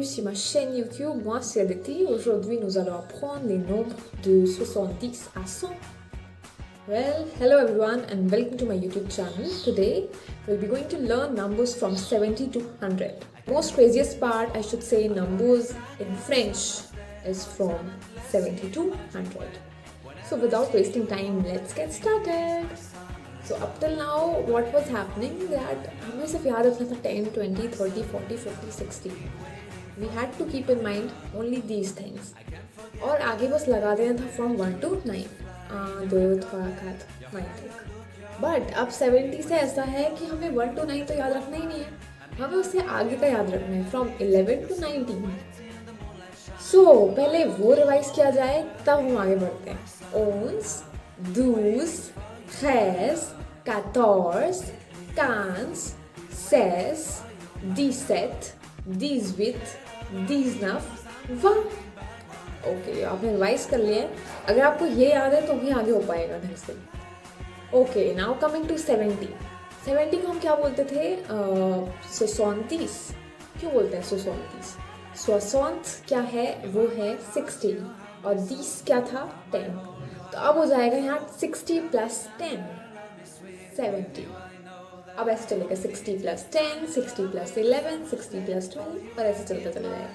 sur ma chaîne YouTube. Moi, c'est Aditi. Aujourd'hui, nous allons apprendre les nombres de 70 à 100. Well, hello everyone and welcome to my YouTube channel. Today, we'll be going to learn numbers from 70 to 100. Most craziest part, I should say, numbers in French is from 70 to 100. So without wasting time, let's get started. So up till now, what was happening that हमें सिर्फ याद रखना था 10, 20, 30, 40, 50, 60. We had to keep in mind only these things. और आगे बस लगा देना था from 1 to 9. दो थोड़ा खात 9 तक. But अब 70 से ऐसा है कि हमें 1 to 9 तो याद रखना ही नहीं है. हमें उससे आगे का याद रखना है from 11 to 19. So पहले वो रिवाइज किया जाए तब हम आगे बढ़ते हैं. 11, 12, 13, 14, 15, 16, 17, 18, 19, 20. ओके, आपने रिवाइज कर लिया है. अगर आपको ये याद है तो भी आगे हो पाएगा ढंग से. Okay, now coming to 70. 70 को हम क्या बोलते थे? 70. क्यों बोलते हैं 70? 60 क्या है? वो है 16 और 20 क्या था? 10. तो अब हो जाएगा यहाँ 60 प्लस 10 70. अब ऐसे चलेगा 60 प्लस 10, 60 प्लस 11, 60 प्लस 12 और ऐसे चलता चला जाएगा.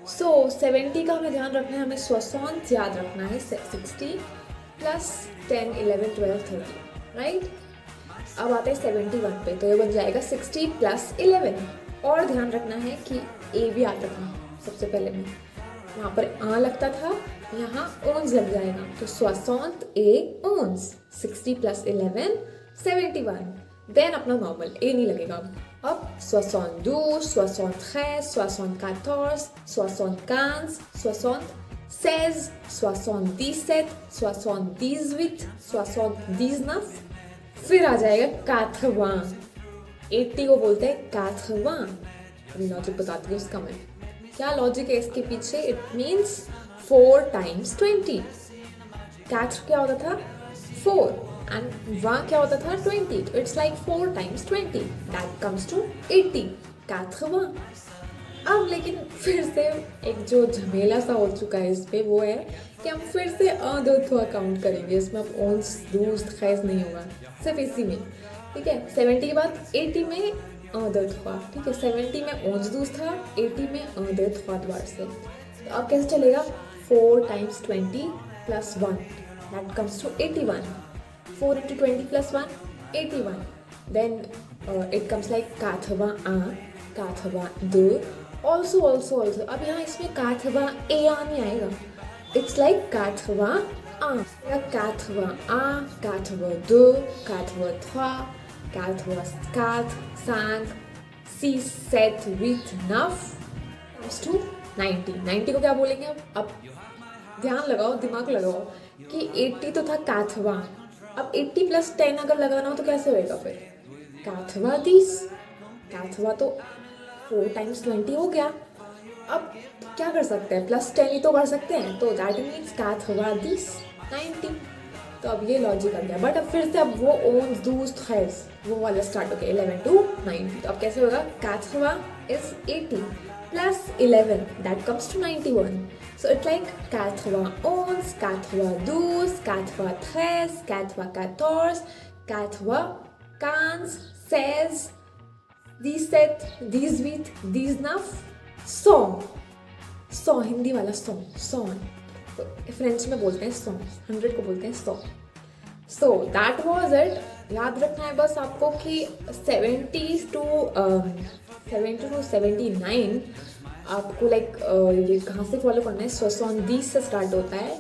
सो 70 का हमें ध्यान रखना है, हमें 60 याद रखना है. 60 प्लस 10, 11, 12, 13, राइट. अब आते हैं 71 पे, तो ये बन जाएगा 60 प्लस 11. और ध्यान रखना है कि ए भी याद रखना. सबसे पहले में यहाँ पर आ लगता था, यहाँ ओन्स लग जाएगा, तो 60 ए ओन्स. 60 प्लस 11, 71. देन अपना नॉर्मल ए नहीं लगेगा. अब 72, 73, 74, 75, 76, 77, 78, 79. फिर आ जाएगा 80. 80 को बोलते हैं 80. अभी लॉजिक बताती हूँ इसका मैं. क्या लॉजिक है इसके पीछे? It means 4 times 20. 4 क्या होता था? 4. एंड वहाँ क्या होता था? 20. तो it's like 4 times 20. That comes to 80. 80. अब लेकिन फिर से एक जो झमेला सा हो चुका है इस पे, वो है कि हम फिर से अदर्थवा काउंट करेंगे. इसमें अब ओन्स दूस खैस नहीं होगा, सिर्फ इसी में. ठीक है. 70 के बाद 80 में अदर्थवा. ठीक है. 70 में ओन्स दूस था, 80 में अदर्थवा द्वार से. तो अब कैसे चलेगा? 4 times 20 plus 1. That comes to 81. 4 into 20 plus 1, 81. Then it comes like 80, 82. Also. अब यहाँ इसमें 80 ए आ नहीं आएगा. It's like 80 uh. 80 uh, 82, 83, 84, 5, 6, 7, 8, 9 comes to 90. 90 को क्या बोलेंगे अब ध्यान लगाओ, दिमाग लगाओ कि 80 तो था 80. अब 80 प्लस 10 अगर लगाना हो तो कैसे होएगा फिर? 80 तो 4 times 20 हो गया. अब क्या कर सकते हैं? प्लस 10 ही तो कर सकते हैं, तो दैट मीन्स 90. तो अब ये लॉजिक आ गया. बट अब फिर से अब वो ओन्स दूस खैस वो वाला स्टार्ट हो गया 11 to 90. तो अब कैसे होगा? 80 is 80 plus 11, that comes to 91. So it's like 80 11, 80 12, 80 13, 80 14, 80 15, 16, 17, 18, 19, 100. Hindi वाला 100. तो फ्रेंच में बोलते हैं 100. 100 को बोलते हैं 100. So that was it. याद रखना है बस आपको कि 70 to 79 आपको लाइक ये कहाँ से फॉलो करना है? 70 से स्टार्ट होता है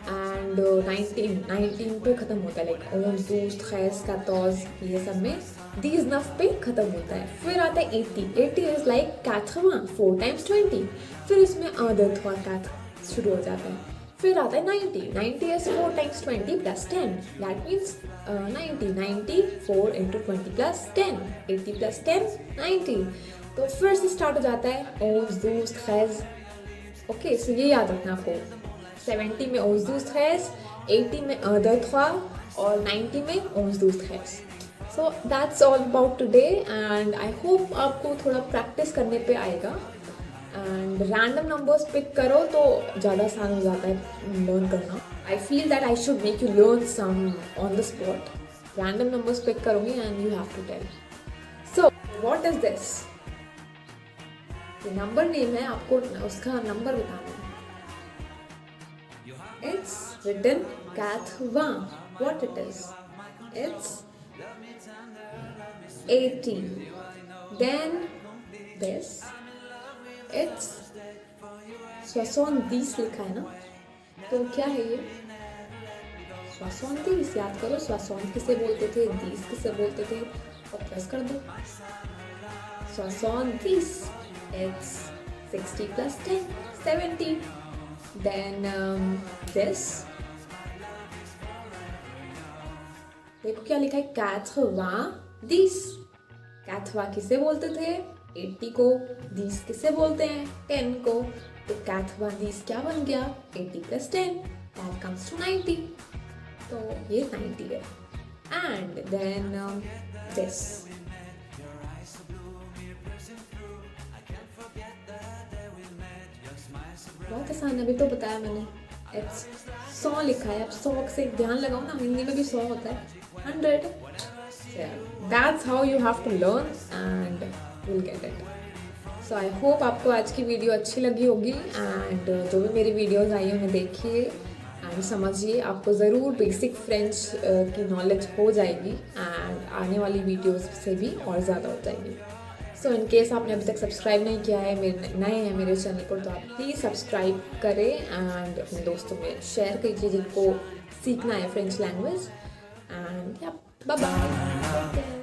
एंड 19 पे ख़त्म होता है. लाइक 11, 12, 13, 14 ये सब में 19 पे ख़त्म होता है. फिर आता है 80. 80 इज लाइक 80, 4 times 20. फिर इसमें आदत हुआ 80 शुरू हो जाता है. फिर आता है 90. 90 is 4 times 20 plus 10. That means 90. 4 into 20 plus 10. 80 plus 10, 90. तो फिर से स्टार्ट हो जाता है ओन्स दूस खैज. ओके, सो ये याद रखना आपको. 70 में ओन्स दूस खैज, 80 में अदर्थवा और 90 में ओन्स दूस खैज. So that's all about today and I hope आपको थोड़ा प्रैक्टिस करने पे आएगा. एंड रैंडम नंबर्स पिक करो तो ज़्यादा आसान हो जाता है लर्न करना. I feel that I should make you learn some on the spot. Random numbers pick करूँगी and you have to tell. So what is this? ये नंबर नेम है, आपको उसका नंबर बताना है. It's written Kathwa. What it is? It's 80. Then this. It's 70 लिखा है ना, तो क्या है ये? 70 याद करो. 70 किसे बोलते थे, 20 किसे बोलते थे, और प्रेस कर दो. 70. It's 60 plus 10, 70. Then this. देखो क्या लिखा है, कैथवा दिस. कैथवा किसे बोलते थे? 80 को. दिस किसे बोलते हैं? 10 को. तो कैथवा दिस क्या बन गया? 80 plus 10. That comes to 90. तो ये 90 है. And then this. बहुत आसान है, अभी तो बताया मैंने. It's 100 लिखा है. अब 100 से ध्यान लगाओ ना, हिंदी में भी 100 होता है. 100. That's how you have to learn and you'll get it. So I hope आपको आज की वीडियो अच्छी लगी होगी. एंड जो भी मेरी वीडियोस आई उन्हें देखिए एंड समझिए. आपको ज़रूर बेसिक फ्रेंच की नॉलेज हो जाएगी एंड आने वाली वीडियोस से भी और ज़्यादा हो जाएगी. सो इन केस आपने अभी तक सब्सक्राइब नहीं किया है, मेरे नए हैं मेरे चैनल पर, तो आप प्लीज़ सब्सक्राइब करें एंड अपने दोस्तों में शेयर कीजिए जिनको सीखना है French language. And bye bye.